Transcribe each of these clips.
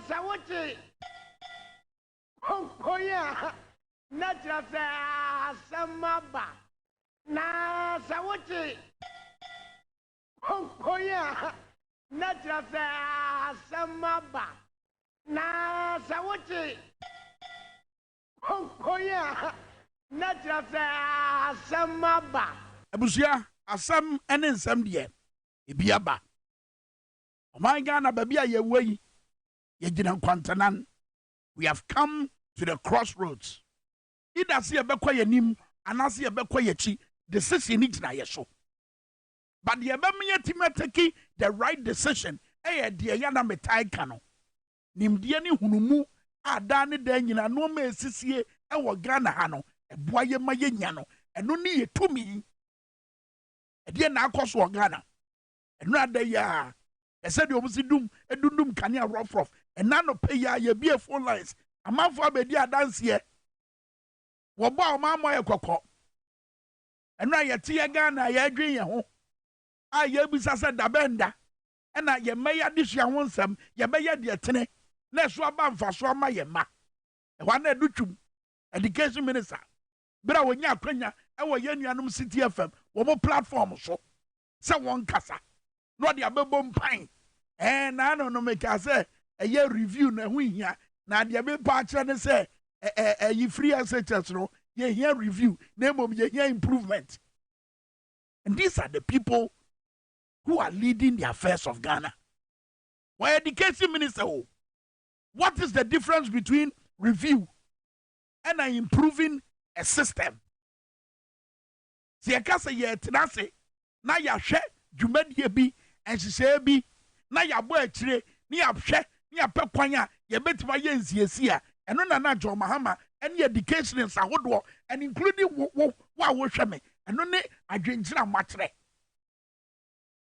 Sawachi. Oh, yeah. Not just Samaba. Na Sawachi. Oh, yeah. Not just Samaba. Na Sawachi. Oh, yeah. Not just Samaba. Abusia, asam ene nsam de. Ebiaba. Oh my God, baby, ye way. Ye gina kwantanan. We have come to the crossroads. Either see a bekwa ye nim, and I see a bekwa ye chi. Decision is na yeso. But the abamiya timateki the right decision. Dear yana metai kano. Nim diani hunumu adani denyina no me sisie ewo Ghana hano. Boye maye nyano. Eno ni ye tumi. Dear na akoswo Ghana. Eno ade ya. Said you must doom, a dundum kanya rough. And none of pay ya be a phone lines. A man for a bedia dance here. Wabo mamma coco. And now your tea Ghana, ya dream your home. I yebisa da benda. And I ye may dish ya want some, ya may ya dear tene. Let's swap on for swama ye ma. One edutum, education minister. But I will not prenya, I will yen yanum city FM, one more platform so. Someone casa. Not the above pine. And I don't know, make us say a year review na win here. Now the above patch and say, ye free as such as no, ye hear review, name of ye hear improvement. And these are the people who are leading the affairs of Ghana. Why education minister? What is the difference between review and improving a system? See, I can't say yet, now ya share, you made ye be. And she say be na ya bo akire ni ahwe ni apekwanya ye betima ye nsiesia eno na jo mahama any education in sahodo and including wa wo hweme eno ne adwenkyira mwakire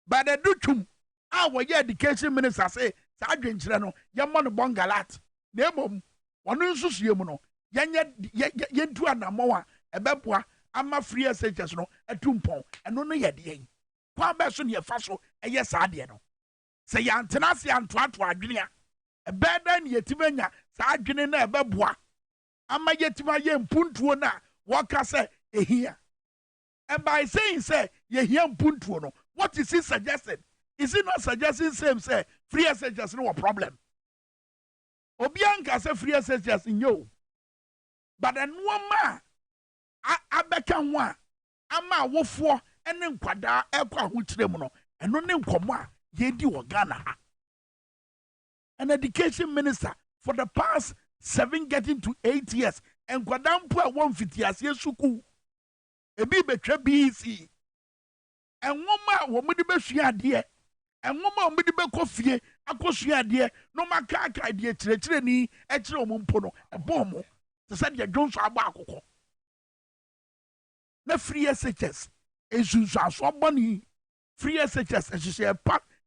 but the dutum our education minister say sa adwenkyira no ye mo no bongalat na emom wono nsusue mu no ye ntu anamo a ebeboa ama free SHS no atumpon eno no ye de Kwame so ne fa so eye saade no se ya ntena se antoato adwene a ebeda ne yetimanya sa adwene na ebeboa ama yetima ye mpuntuo na woka se ehia and by saying say ye hia mpuntuo no what is he suggesting? Is he not suggesting same say free SHS no problem obianka say free SHS nyo but enwoma abeka ho a ama wofo ene nkwada ekwa ahokyere mu no eno ne nkomo a yedi wo Ghana. An education minister for the past 7 getting to 8 years enkwada mpo a 150 ase suku ebi betwa BC enwoma wo mudi besua ade enwoma wo mudi bekofie akosua ade no makaka ade kyerɛkyerɛ ni ɛkyerɛ wo mpo no ebomo se said de dwonso agba akokɔ na free SHS so money free SHS and she said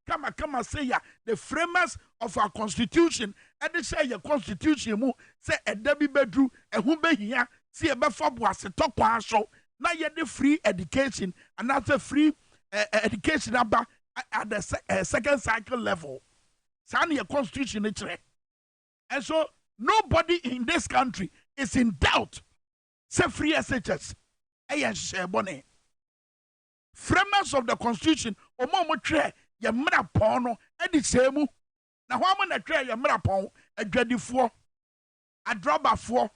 kama say ya the framers of our constitution and they say your constitution mu say a debi bedru e hu behia see e be for boase tokwa so na ye the free education and after free education aba at the second cycle level san your constitution and so nobody in this country is in doubt say free SHS ayen share bonnet. Framers of the constitution omo twa ye mra pon no edi semu na ho am na twa ye mra pon adwadifo adrobafo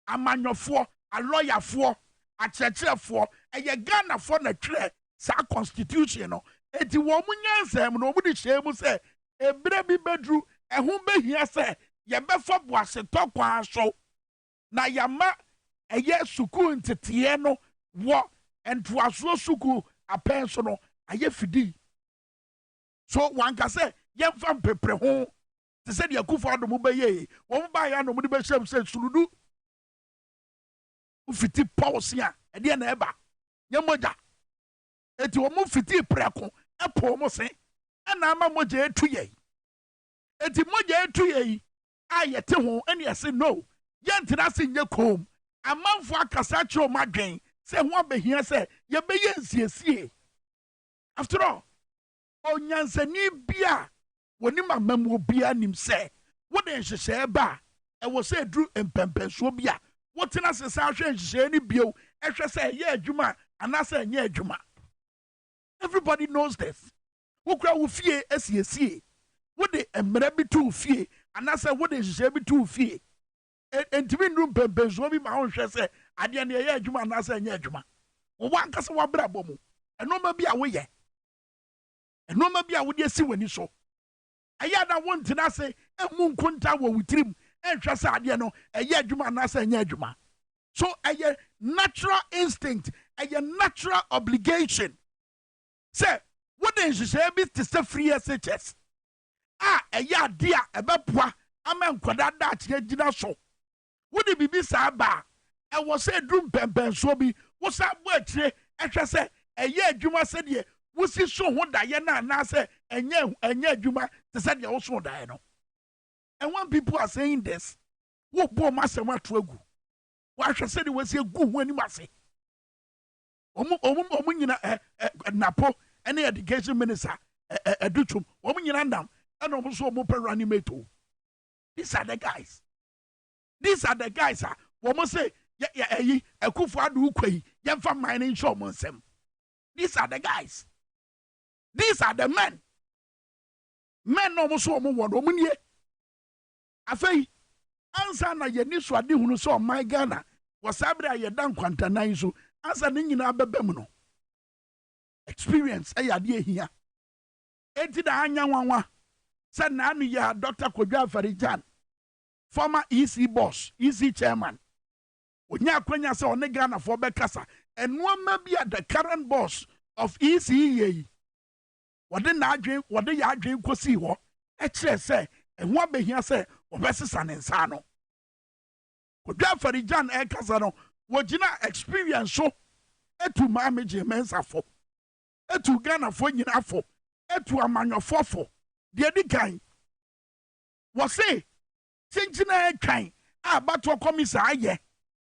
amanyofo aloyafo akyerɛkyerɛfo eye Ghana na twa sa constitution no eti wo mu nyansam no mu di hyemu se ebere bi bedru ehun behia se ye befo boase tokwa so na yama eye suku ntete no wo and to a so suku a pension a ye fidi. So one can say, Yam fam pepre home. They said Yakufa no mubaye, one by an omnibus said Suludu Ufiti Pausia, and the neighbor Yamoja. Et you move fiti preco, a pomo say, and I'm a moje to ye. Et the moje to ye, I yet home, and yes, no. Yantinas in your comb, a man for Casacho Magain. Say one be here say ye be yensie. After all, onyansani bia woni mamam wo bia nim say What then she say ba? I was say drew and pempenswobia. What in us is out and she any bio, and she say, yeah, Juma, and I say, yeah, Juma. Everybody knows this. Who crowd will fear SEC? What they be too fear, and I say, what they say be too fear. And to be room pempenswobi, my own she say, I didn't hear Juma, and I say, yeah, Juma. One cast of Brabomo, and no maybe away. And no maybe I would see when you saw. I had a one to say, a moon conta with him, and just no, a year Juma, and I say, yeah, Juma. So a natural instinct, a natural obligation. Say, what then she say, Mr. Free SHS? Ah, a year dear, a bapwa, a man quadrat, yet dinner so. Would it be Saba? I was a drum pempen sobi, what's that word say? And she say, a year Juma said, ye, was it so what Diana and I say, and yeah, Juma, to say you also Diana. And when people are saying this, what poor master want to go? Why should say it was a good when you must say? Napo, any education minister, a dutum, woman in Andam, and almost so more animator. These are the guys. These are the guys, woman say, a kufa do quay, young from mining showman sem. These are the guys. These are the men. Men almost so more woman ye. I say, answer na ye ni swadi hunu so my Ghana was abra ye dan kwanta nan so answer ni nyina bebem no experience ayade here enti da anya nwanwa said na anu ya Dr. Kodwa Farijan former EC boss EC chairman onya akwanya se one Ghana for bekasa enwa ma bia the current boss of ECE wode na adwen wode ya adwen kosi ho e kire se enwa behia se obesesa ne nsa no Kodwa Farijan e kasa no wogina experience so etu mameje mensa fo etu Ghana fo nyina fo etu amanyofo fo de di kan wo se chinchina kan abato komisa aye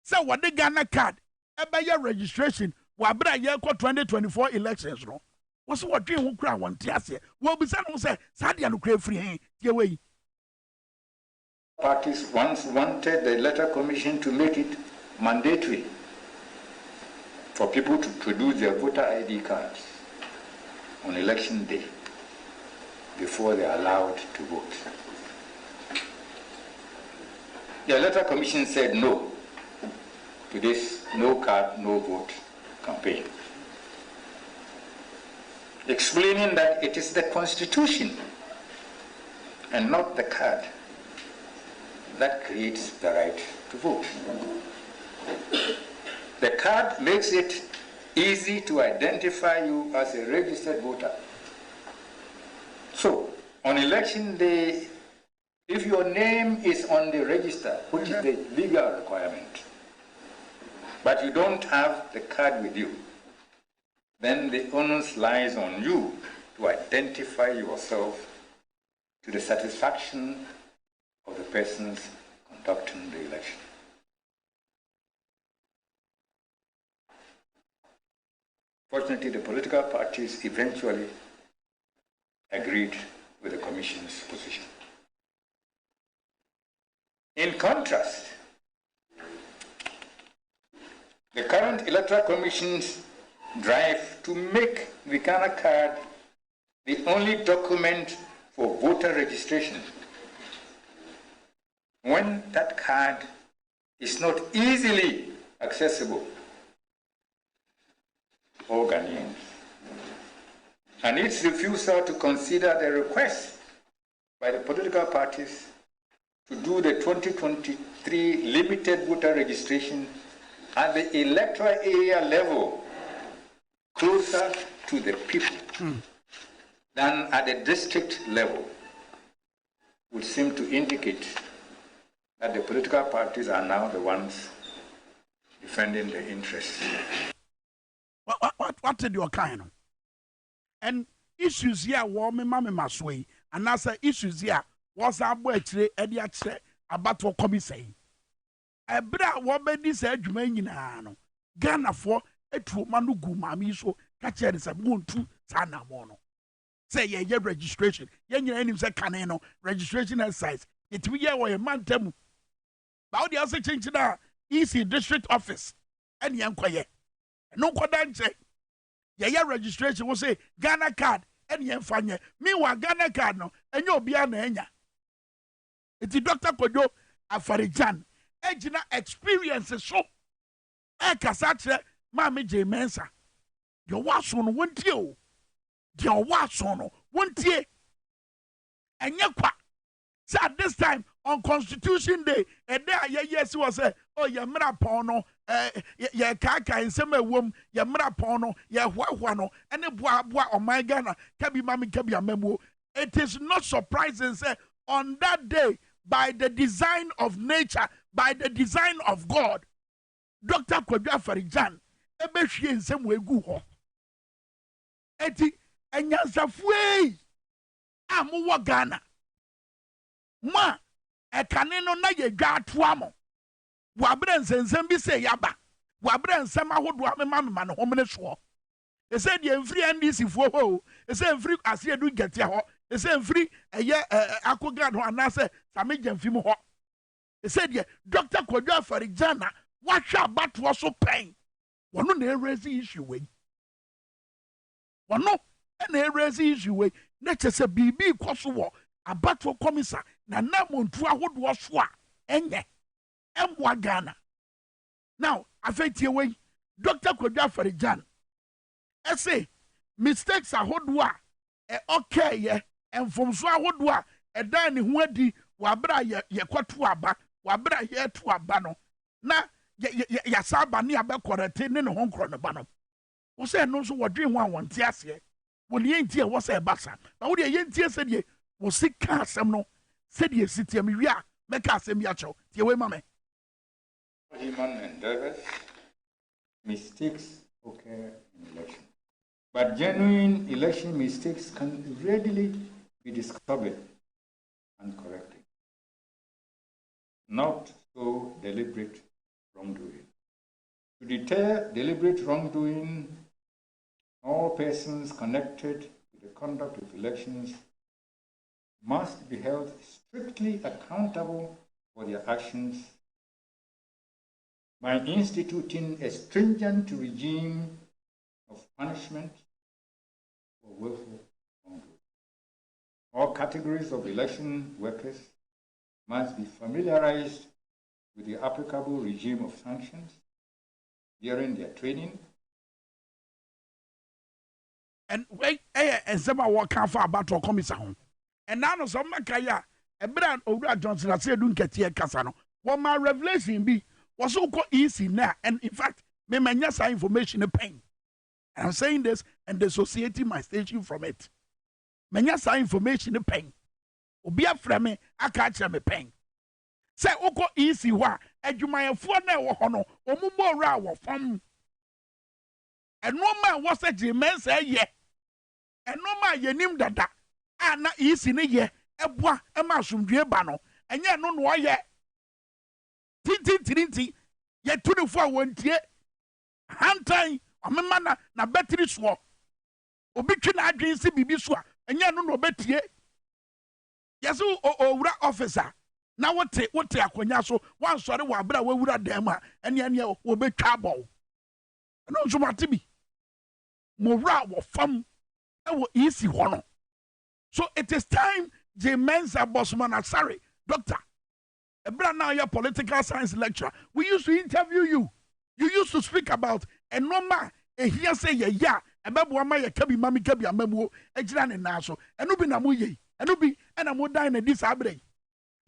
se wode Ghana card ebe registration wa bra ye ko 2024 elections no wo se wodwe ho kura wonte ase wo bisa no se sadia no kura free hen tie we. Parties once wanted the electoral commission to make it mandatory for people to produce their voter ID cards on election day before they are allowed to vote. The electoral commission said no to this no card, no vote campaign, explaining that it is the constitution and not the card that creates the right to vote. The card makes it easy to identify you as a registered voter. So, on election day, if your name is on the register, which is the legal requirement, but you don't have the card with you, then the onus lies on you to identify yourself to the satisfaction of the persons conducting the election. Fortunately, the political parties eventually agreed with the Commission's position. In contrast, the current Electoral Commission's drive to make the Ghana card the only document for voter registration, when that card is not easily accessible to all Ghanaians, and its refusal to consider the request by the political parties to do the 2023 limited voter registration at the electoral area level, closer to the people than at the district level, would seem to indicate that the political parties are now the ones defending the interests. What did your kind of? And issues here, woman, mamma, must way, and answer issues here was our boy today, Eddie about what come say. A bra woman this edge man, Ghana for a true manugu, mammy, so catch it as a moon to Sana Mono. Say, yeah, registration, yeah, your name said Canano, registration exercise, yɛtumi yɛ wɔ yɛ manta mu ba wode ase kyenkyena EC district office ɛne yɛnkɔyɛ ɛno nkɔda nkyɛ yɛyɛ registration wo say Ghana card ɛne yɛmfa nyɛ meanwhile Ghana card no ɛnyɛ obiara na ɛnya enti Dr. Kojo Afarijan ɛgyina experience so ɛkasa kyerɛ maame gye mensa deɛ ɔwɔ aso no wɔntie o deɛ ɔwɔ aso no wɔntie ɛnyɛ kwa sɛ at this time on Constitution Day ɛdɛ a yɛyɛ si wɔ sɛ oh yɛmmra pɔn no yɛkaakae nsɛm a ɛwom yɛmmra pɔn no yɛhoahoa no ɛne boaboa ɔman Ghana kabi mame kabi amamuo. It is not surprising say on that day by the design of nature by the design of God Dr. Kojo Afarijan ɛbɛhwie nsɛm wɔ egu hɔ eti ɛnyansafoɔ a mowɔ Ghana ma ɛkane no na yɛdwa atoa mo wɔabrɛ nsɛnsɛm bi sɛ yaba wɔabrɛ nsɛm ahodoɔ amema no homene soɔ ɛsɛ deɛ mfiri NDC foɔ hɔ o ɛsɛ mfiri aseɛdu gɛtea hɔ ɛsɛ mfiri ɛyɛ akogad hɔ anaasɛ same gyamfim hɔ ɛsɛ deɛ Dr. Kojo Afarijan na wahwɛ abatoɔ so pɛn wɔno na ɛrɛsi issue wei wɔno na ɛrɛsi issue wei na kyɛ sɛ biribi kɔ so wɔ abatoɔ kɔmisa na namontu ahodoɔ so a ɛnyɛ ɛmmoa Ghana now afɛtie wei Dr. Kojo Afarijan ɛsɛ mistakes ahodoɔ a ɛɔkɛɛyɛ mfomso ahodoɔ a ɛdan ne ho adi wɔabrɛ a yɛkɔto aba wɔabrɛ a yɛto aba no na yɛsa aba ne abɛkɔrɛte ne ho nkorɔ ne ba no wo sɛ ɛno nso wɔdwe ho a wɔnte aseɛ wɔne yɛntie a wɔ sɛ ɛba sa na wode yɛntie sɛdeɛ wɔ si ka asɛm no sɛdeɛ si tiɛ mewie a mɛka asɛm bi akyɛw tie wei ma me Human endeavors, mistakes occur in election. But genuine election mistakes can readily be discovered and corrected. Not so deliberate wrongdoing. To deter deliberate wrongdoing, all persons connected with the conduct of elections must be held strictly accountable for their actions by instituting a stringent regime of punishment for willful wrongdoing. All categories of election workers must be familiarized with the applicable regime of sanctions during their training. And wait, and some of what can for about to come home. And now some Makaya, a brand over Johnson, I said, don't get here, Casano. What my revelation be was so easy now, and in fact, may my information a pain. And I'm saying this and dissociating my station from it. Manyasa information a pain. Obia frame, I catch me pain. Say, Oko easy wa, and you my phone now, hono, or more raw from. And no man was a Jimen say, ye. And no man ye nim dada. Ah, na easy ne ye, a bois, a mushroom bano, and yet no why ye. Tinti, yet 24 one tear. Hand time, a man na battery swap. Obitrin address bibi swap, and yet no betty. Yes, oh, officer. Now what take Aquanaso, one sorry, what brother would have them, and yan will be trouble. And also, Matibi. Morale or fun, that will easy one. So it is time, J. Mensa Bossman, sorry, doctor. A brand now your political science lecturer. We used to interview you. You used to speak about a normal, a hearsay, yeah, a babuama, a kabi, mammy, kabi, a memo, a gran and naso, and ubi namuye, and ubi, and a more dine a disabre.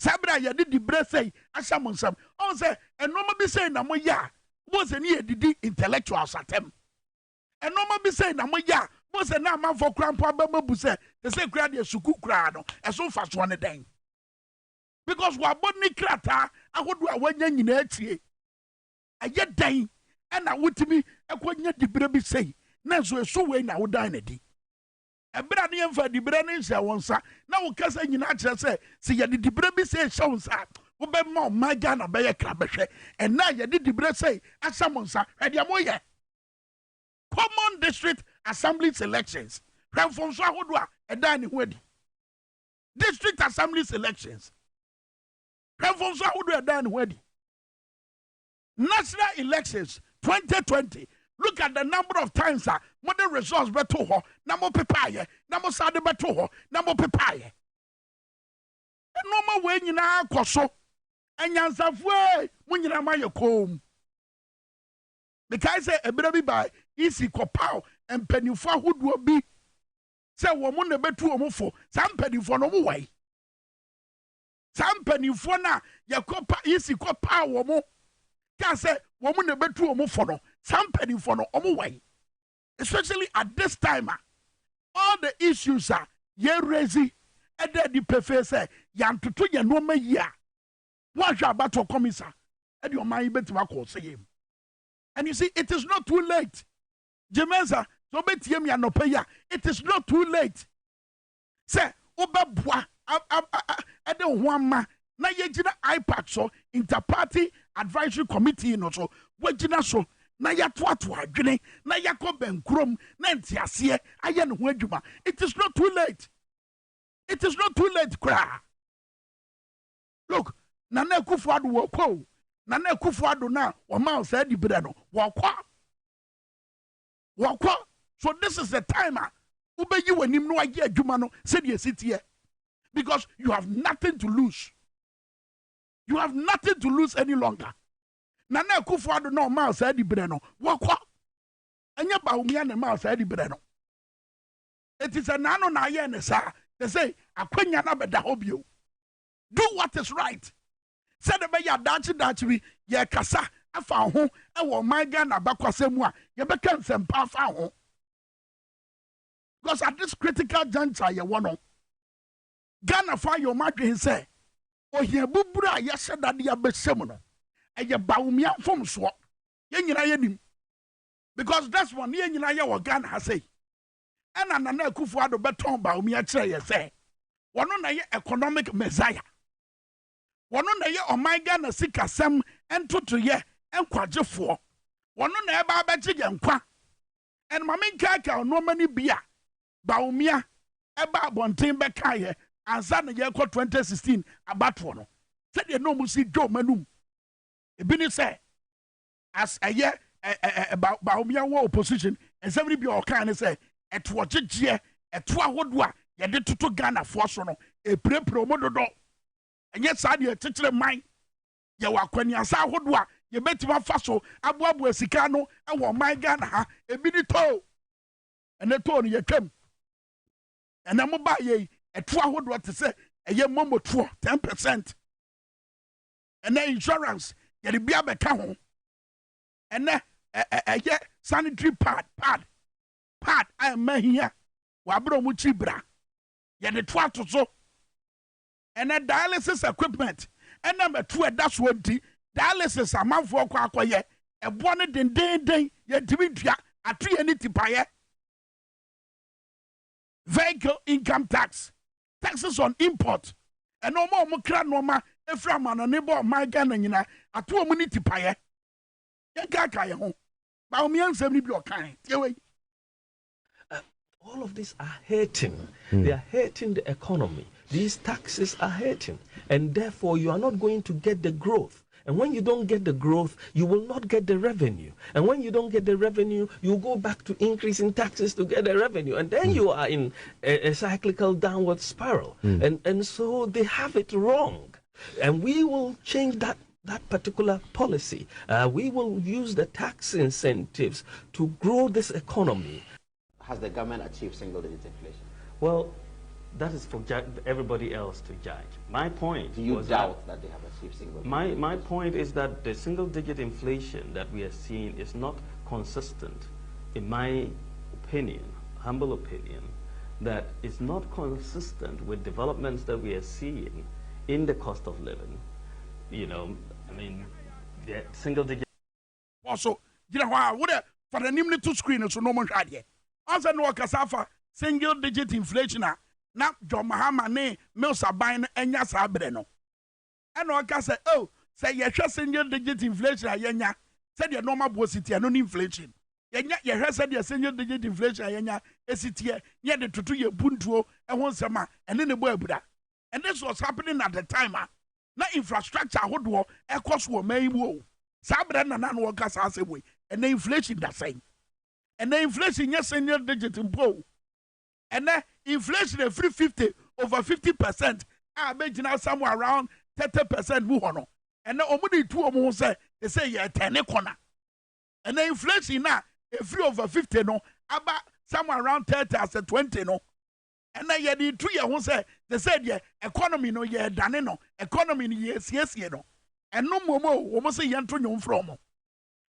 Sabra, ya did the breath say, I summon some. Oh, say, and no be saying, Namoya, was a near the intellectuals at them. And no be saying, Namoya, was a man for grandpa Buse, the same crowd, a suku crano, as so fast one a day. Because what body crata, I would do a 1 year in a I yet dying, and I would to me, I couldn't yet the baby say, Nanso, so way now dine a day. A brand name for the brand say one sir. Now, cousin, you not just say, see, you did the baby say, shows up. Who be more my gun a bear crabbe, and now you did the bread say, as someone sir, and your moya. Common district assembly elections. Ram from Swahodwa, a dining wedding. District assembly elections. Prefonso ahodo dan wedi. National elections 2020. Look at the number of times that modern results beto ho, na mo pepaye, na mo sade beto ho, na mo pepaye. Normal way nyina akoso. Enyansafo mo nyina ma ye kom. Because say ebere bi by isi kopaw empanifo ahodo bi say wo mo na betu wo mo fo, sa empanifo no mo wai. Sa empanifo na ye kopa isi kopaw wo mo ka say wo mo na betu wo mo fo no. Somebody for no way, especially at this time, all the issues are ye raising, and then the prefer say, Yan to ya no me ya. What you about to come, sir? And your mind better call say him. And you see, it is not too late. Jemenza, so bet him ya no pay ya. It is not too late. Say, Obabwa, I don't want ma. Na ye jina iPad so interparty advisory committee no so. We jina so. Na ya twatu adwene na ya ko benkrom na ntiase aye ne ho adwuma. It is not too late. It is not too late kra. Look, Nana Akufo-Addo wo ko. Nana Akufo-Addo na o ma say di bere no wo kwa. So this is the time ubeyi wanim no aye adwuma no say the city here, because you have nothing to lose. You have nothing to lose any longer. Nana Akufo-Addo no ma say di bere no wo kwa. Anya Bawumia ne ma say di bere no. It is a nano na aye ne sa. They say akwanya na beda hobio. Do what is right. Say the be ya dachi ye kasa afa ho e wo man Ghana bakwasemu a ye beka nsempa afa ho. Because at this critical juncture ye wono Ghana fa your madwen say ohia bubura ye sedade ya besem no eye Bawumia fom so ye nyina ye nim, because that's one ye nyina ye wo Ghana say ena Nana Akufo-Addo beton Bawumia kire ye say wono na ye economic messiah. Wono na ye oman Ghana sikasem entotoye enkwagefo. Wono na eba abeje ye nkwa. En Kwame Minkah no mani bia Bawumia eba abonten beka ye ansa na ye 2016 abato no. Se de no musi dwo manum. Ebi ni say as aye Bawumia wo opposition and somebody be o kan say etwo gyegye etwo ahodo a ye de toto Ghana fo so no eprepre omododo. Enye saade etetere man ye wakwaniasa ahodo a ye betima fa so aboabo asika no e wo man Ghana ha ebi ni to ene to no ye twam ene mo ba ye eto ahodo te se eye momoto 10%. Ene insurance ye de bia beka ho ene eye sanitary pad I am here wa bro mu chibra ye de to atoso. And a dialysis equipment. And number 2, that's what the dialysis a man for quacoye. A bonnet den ye Dimitria, a 3 any tipaye. Vehicle income tax, taxes on import, and no more mukra noma, a framan, a neighbor of my Ghana, a 2 minute tipaye. Yakaka home. Bawumia 70 block kind. All of these are hurting. They are hurting the economy. These taxes are hurting, and therefore you are not going to get the growth. And when you don't get the growth, you will not get the revenue. And when you don't get the revenue, you go back to increasing taxes to get the revenue. And then you are in a cyclical downward spiral. And so they have it wrong. And we will change that particular policy. We will use the tax incentives to grow this economy. Has the government achieved single-digit inflation? Well, that is for everybody else to judge. My point Do you doubt that they have achieved single-digit inflation? My point is that the single-digit inflation that we are seeing is not consistent, in my opinion, humble opinion, that it's not consistent with developments that we are seeing in the cost of living. You know, I mean, the single-digit... Also, you know what? For the name to screen, so no one had yet. Also, no kasafa single-digit inflation. Na John Mahama ne Milsa Bain enya sabre no. And no say, oh, say ye single-digit inflation ayenya. Say the normal bossity no inflation. Yenya ye said the single-digit inflation ayenya esitie ye de tutu ye buntuo e ho nsema ene ne bo abuda. And this was happening at the time na infrastructure ahodoɔ ɛkɔ so wɔ man mu o saa brɛ na na no wɔka saa asɛm wei ɛnɛ inflation da sɛn ɛnɛ inflation nyɛ single digit mpo o ɛnɛ inflation ɛfiri 50 over 50% a bɛgyina somewhere around 30% mu hɔ no ɛnɛ ɔmo de tu ɔmo ho sɛ they say yɛ tɛne kɔna ɛnɛ inflation na ɛfiri over 50 no aba somewhere around 30 as a 20 no ɛnɛ yɛde tu yɛ ho sɛ they say deɛ economy no yɛ dane no economy no yɛ siesie no ɛno mmomo wɔn sɛ yɛnto nwom from mo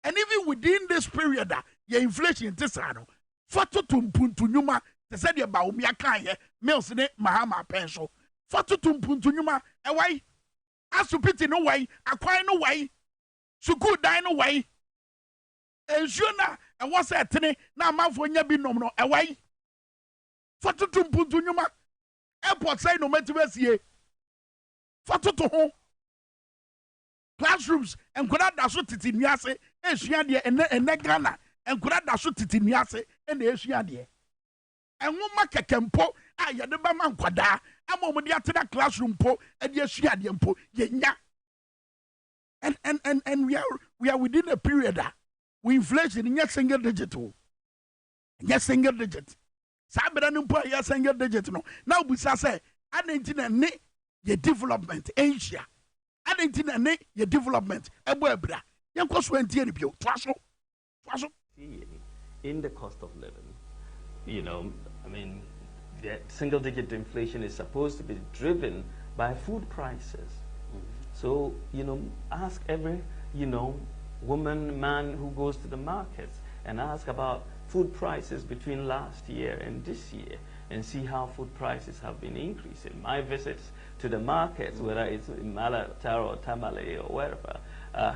and even within this period your inflation te saa no fato to mpuntu nnwuma te sɛ deɛ Kwame Minkah yɛ mills ne mahama pɛn so fato to mpuntu nnwuma ɛwai asupiti no wai akwan no wai sukuu dan no wai nsuo na ɛwɔ sɛ ɛtene na amanfoɔ nya bi nom no ɛwai fato to mpuntu nnwuma airport sɛ no mɛtiwɛsie fato to ho classrooms nkwadaa da so tete nnuase esua deɛ ɛnɛ Ghana nkwadaa da so tete nnuase ɛna esua deɛ ɛnwoma kɛkɛ mpo a yɛde bɛma nkwadaa ama wɔn de atena classroom mpo ɛde esua deɛ mpo yɛnya and we are within a period we inflation nyɛ single digit o nyɛ single digit saa bɛrɛ no mpo a yɛ single digit no na obusa sɛ adanti na ne yɛ development Asia. Adentina ne your development ebra yanko so entie ne bio twaso in the cost of living, I mean, the single digit inflation is supposed to be driven by food prices. So ask every woman, man who goes to the markets and ask about food prices between last year and this year and see how food prices have been increasing. My visits to the markets, whether it's in Malatar or Tamale or wherever,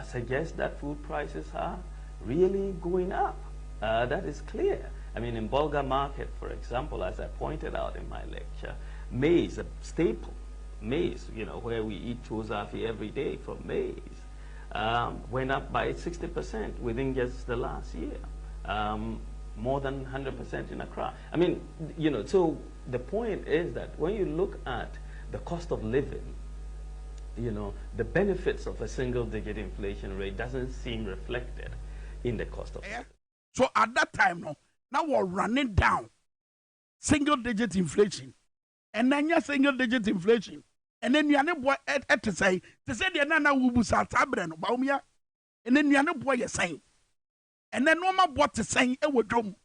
suggest that food prices are really going up. That is clear. I mean, in Bulga market, for example, as I pointed out in my lecture, maize, a staple, maize, where we eat chozafi every day from maize, went up by 60% within just the last year. More than 100% in Accra. I mean, so the point is that when you look at the cost of living, the benefits of a single-digit inflation rate doesn't seem reflected in the cost of living. So at that time, now we're running down single-digit inflation, and then your single-digit inflation, and then you're not boy at to say the nana wubusa tabren baumia, and then you're not boy you're saying. And then no matter what to say, it would drum.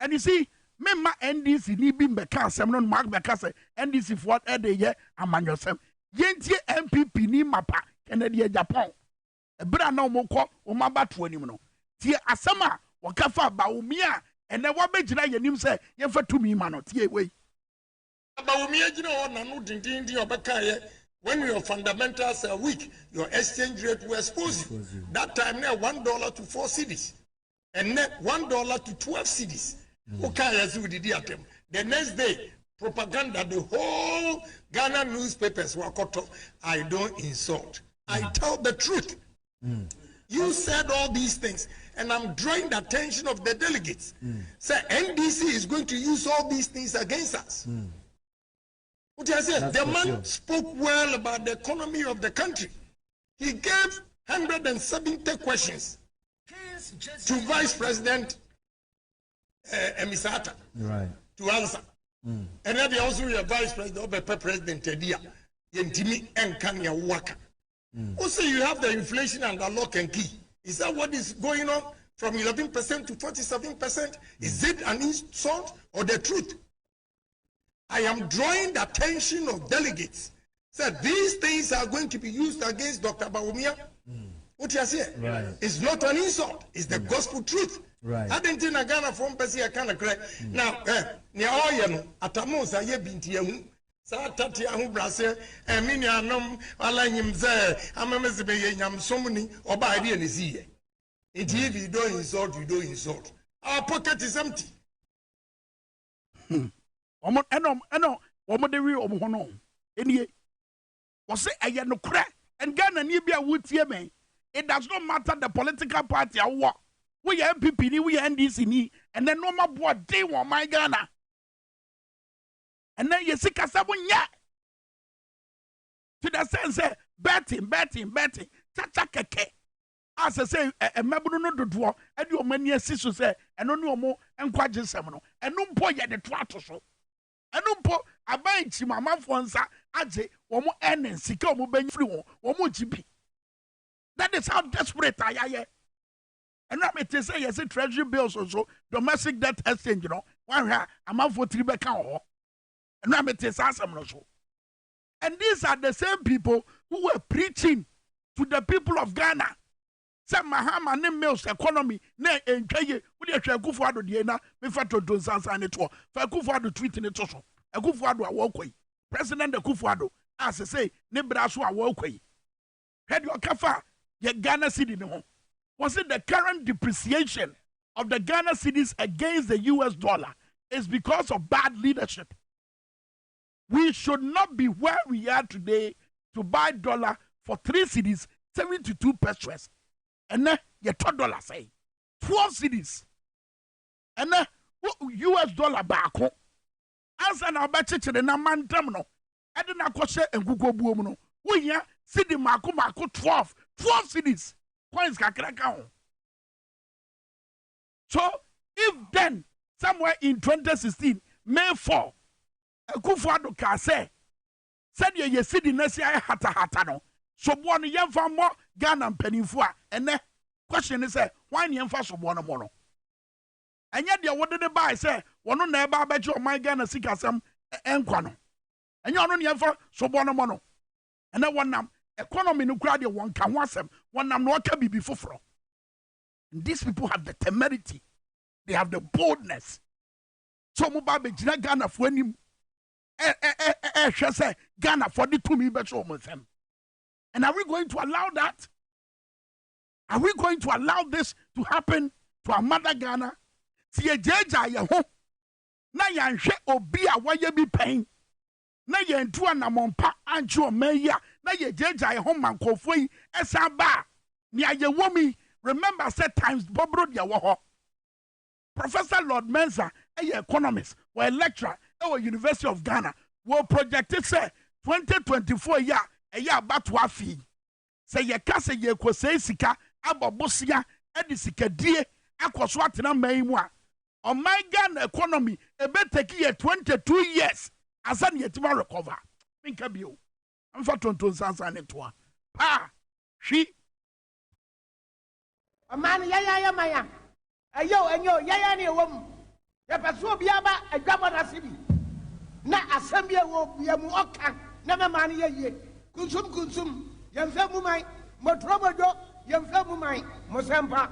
And you see, me ma NDC ni bi mbeka asem no mark beka say NDC for what e ye amanyosem. Yentie MPP ni mapa Canada Japan. Ebra na omokọ omabatu anim no. Tie asem a wakafa baumia and then what bejina yenim say yemfa tumi ma no tie we. Baumia gina o na no dindin obeka ye. When your fundamentals are weak, your exchange rate will expose you. That time now $1 to 4 cedis. And then $1 to 12 cedis. The next day, propaganda, the whole Ghana newspapers were cut off. I don't insult. I tell the truth. You said all these things, and I'm drawing the attention of the delegates. Say NDC is going to use all these things against us. What I said, the man spoke well about the economy of the country. He gave 170 questions to Vice President Emisata to answer. And then they also have Vice President or President Tedia. Yentimi Enkanya Waka. Also, you have the inflation and the lock and key. Is that what is going on from 11% to 47%? Is it an insult or the truth? I am drawing the attention of delegates. Said these things are going to be used against Dr. Bawumia. What you say? It's not an insult. It's the gospel truth. I didn't think Ghana from Pesi I kind of correct. Now, near all Atamos, I have been to you. Satati ahu brase emini anom ala nyimze amemezebe yam somni oba ide ne ziye. If you don't insult, you don't insult. Our pocket is empty. Omo omo de wi omo hono enie wo se eye no kra and Ghana ni bia wutie me. It does not matter the political party awo we are MPP ni we are NDC ni and then no ma boa dey won my Ghana. And then you see Kasabunya to the sense betting chacha keke as I say a mebunu no dodo e de omani asi so say eno ne omo enkwaje sem no eno mpo ye de to ato so eno mpo aban chi mamafo nsa age omo enen sika omo ban free omo gibi. That is how desperate I am. And now it is say treasury bills also domestic debt exchange, you know. One here, I'm for 3 back on. And now it is awesome also. And these are the same people who were preaching to the people of Ghana. Some Mahama name mills economy ne enjoy we dey hwe Akufo-Addo die na me fa Tonton Sansan ne to. Fa Akufo-Addo tweet ne to so. Akufo-Addo awokoi. President Akufo-Addo as say ne bra so awokoi. Head your kafa ye Ghana cedi ne ho. Was it the current depreciation of the Ghana cedis against the US dollar is because of bad leadership? We should not be where we are today to buy dollar for 3 cedis, 72 pesos. And then you $2 say 12 cedis. And then US dollar back home. As an abache the man terminal. I didn't question and Google boom. We here cedi marco 12 cedis. Coins can. So if then somewhere in 2016 May 4 Akufo-Addo ka say said ye cedi na si ay hata no so bo no yemfa mo Ghana mpanimfo a ene question is say why yemfa so bo no mo no enya de wo de buy say wono na eba abeje o my Ghana sikasem enkwa no enya ono yemfa so bo no mo no ene wonam economy no kura de won ka ho asem wonam no ka bibi foforo. And these people have the temerity, they have the boldness. So mo ba be gina Ghana fo anim hwe say Ghana for the to me be so mo sem. And are we going to allow that? Are we going to allow this to happen to our mother Ghana? Si ejeja ye ho na yanhwe obi a waye bi pen na yentu anamompa anche o meya na yejeja ye ho mankofo yi esa ba ni ayewomi. Remember said times bobro dia wo ho. Professor Lord Mensa, a economist, or a lecturer at the University of Ghana, will projected say 2024 year a year about to a fee. Say ye kase ye kwose sika abobosia edisika die akwoswatina maimwa. On my Ghana economy, a better year 22 years as an yet to recover. Think of you. I'm for Tonton Sansan into one. Pa, she. A man, ya, maya. Ayo, and yo, ya, woman. Ya paso biaba, a governor city. Na assembly will be a muoka, never money ye. Kunsum, yam famumai, motrobo, yam famumai, Mosampa.